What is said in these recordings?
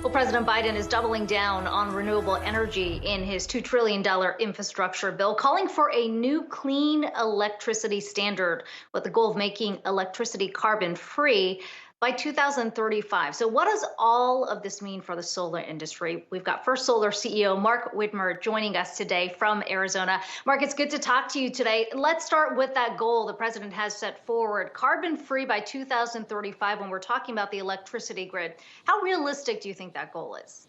Well, President Biden is doubling down on renewable energy in his $2 trillion infrastructure bill, calling for a new clean electricity standard with the goal of making electricity carbon free by 2035. So what does all of this mean for the solar industry? We've got First Solar CEO Mark Widmar joining us today from Arizona. Mark, it's good to talk to you today. Let's start with that goal the president has set forward, carbon free by 2035 when we're talking about the electricity grid. How realistic do you think that goal is?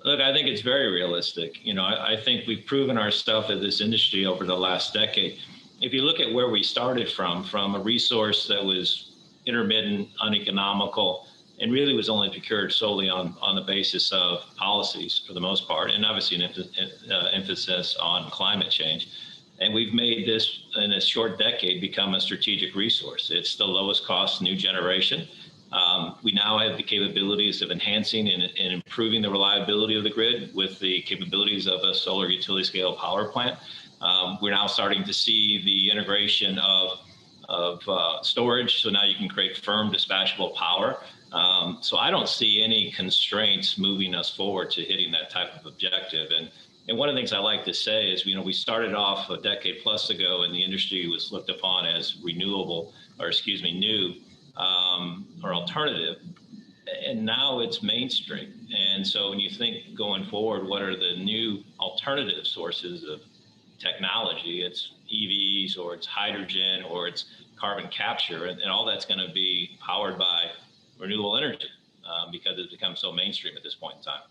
Look, I think it's very realistic. You know, I think we've proven our stuff at this industry over the last decade. If you look at where we started from a resource that was intermittent, uneconomical, and really was only procured solely on the basis of policies for the most part, and obviously an emphasis on climate change. And we've made this, in a short decade, become a strategic resource. It's the lowest cost new generation. We now have the capabilities of enhancing and improving the reliability of the grid with the capabilities of a solar utility scale power plant. We're now starting to see the integration of storage, so now you can create firm dispatchable power. So I don't see any constraints moving us forward to hitting that type of objective. And one of the things I like to say is, you know, we started off a decade plus ago and the industry was looked upon as renewable, or excuse me, new or alternative. And now it's mainstream. And so when you think going forward, what are the new alternative sources of technology? It's EVs, or it's hydrogen, or it's carbon capture, and all that's going to be powered by renewable energy because it's become so mainstream at this point in time.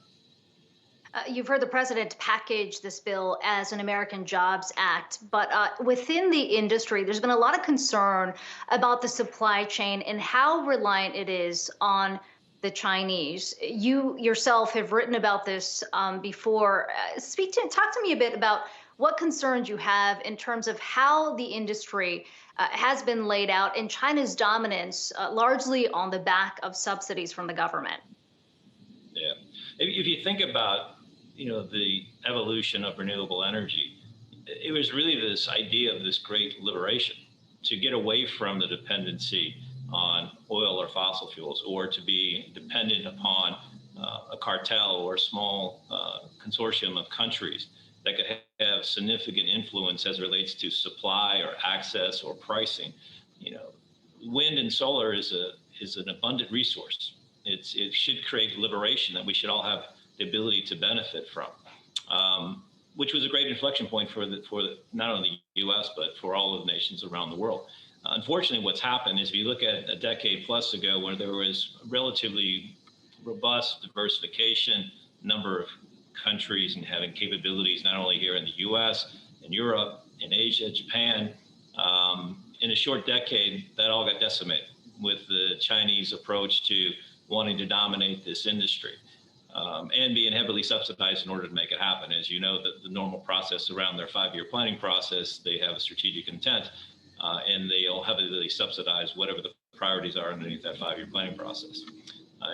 You've heard the president package this bill as an American Jobs Act, but within the industry, there's been a lot of concern about the supply chain and how reliant it is on the Chinese. You yourself have written about this before. Talk to me a bit about what concerns you have in terms of how the industry has been laid out and China's dominance largely on the back of subsidies from the government. Yeah. If you think about, you know, the evolution of renewable energy, it was really this idea of this great liberation to get away from the dependency on oil or fossil fuels, or to be dependent upon a cartel or a small consortium of countries that could have significant influence as it relates to supply or access or pricing. You know, wind and solar is an abundant resource. It should create liberation that we should all have the ability to benefit from, which was a great inflection point for not only the U.S. but for all of the nations around the world. Unfortunately, what's happened is, if you look at a decade plus ago, where there was relatively robust diversification, number of countries and having capabilities not only here in the U.S., in Europe, in Asia, Japan, in a short decade, that all got decimated with the Chinese approach to wanting to dominate this industry and being heavily subsidized in order to make it happen. As you know, the normal process around their 5-year planning process, they have a strategic intent and they'll heavily subsidize whatever the priorities are underneath that 5-year planning process.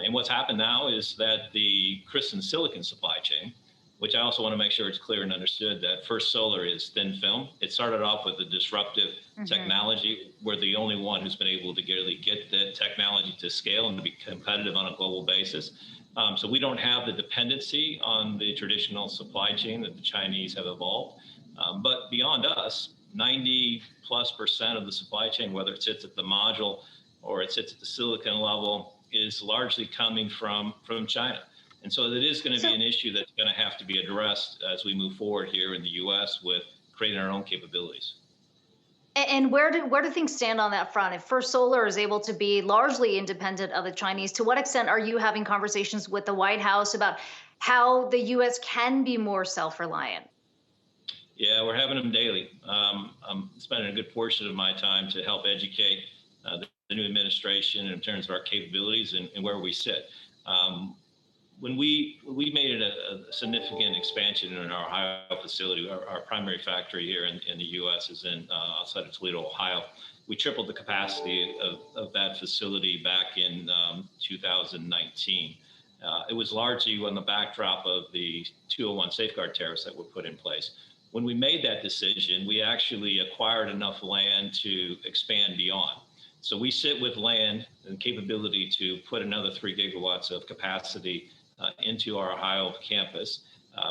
And what's happened now is that the crystalline silicon supply chain, which I also want to make sure it's clear and understood that First Solar is thin film. It started off with a disruptive technology. We're the only one who's been able to really get the technology to scale and to be competitive on a global basis. So we don't have the dependency on the traditional supply chain that the Chinese have evolved. But beyond us, 90+% of the supply chain, whether it sits at the module or it sits at the silicon level, is largely coming from China. And so it is going to be an issue that's going to have to be addressed as we move forward here in the U.S. with creating our own capabilities. And where do things stand on that front? If First Solar is able to be largely independent of the Chinese, to what extent are you having conversations with the White House about how the U.S. can be more self-reliant? Yeah, we're having them daily. I'm spending a good portion of my time to help educate the new administration in terms of our capabilities and where we sit. When we made a significant expansion in our Ohio facility, our primary factory here in the U.S. is outside of Toledo, Ohio. We tripled the capacity of that facility back in 2019. It was largely on the backdrop of the 201 safeguard tariffs that were put in place. When we made that decision, we actually acquired enough land to expand beyond. So we sit with land and capability to put another 3 gigawatts of capacity into our Ohio campus,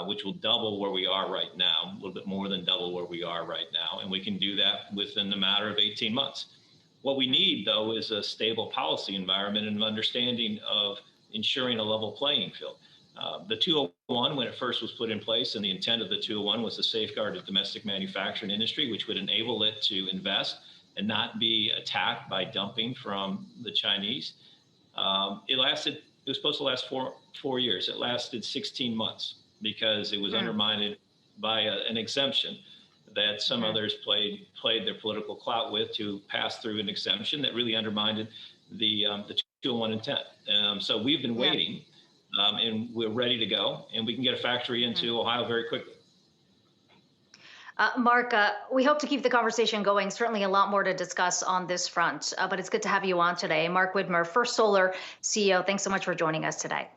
which will double where we are right now, a little bit more than double where we are right now. And we can do that within a matter of 18 months. What we need, though, is a stable policy environment and an understanding of ensuring a level playing field. The 201, when it first was put in place, and the intent of the 201 was to safeguard the domestic manufacturing industry, which would enable it to invest and not be attacked by dumping from the Chinese. It was supposed to last four years. It lasted 16 months because it was undermined by an exemption that some others played their political clout with to pass through an exemption that really undermined the 201 intent. So we've been waiting, and we're ready to go, and we can get a factory into Ohio very quickly. Mark, we hope to keep the conversation going. Certainly a lot more to discuss on this front, but it's good to have you on today. Mark Widmar, First Solar CEO, thanks so much for joining us today.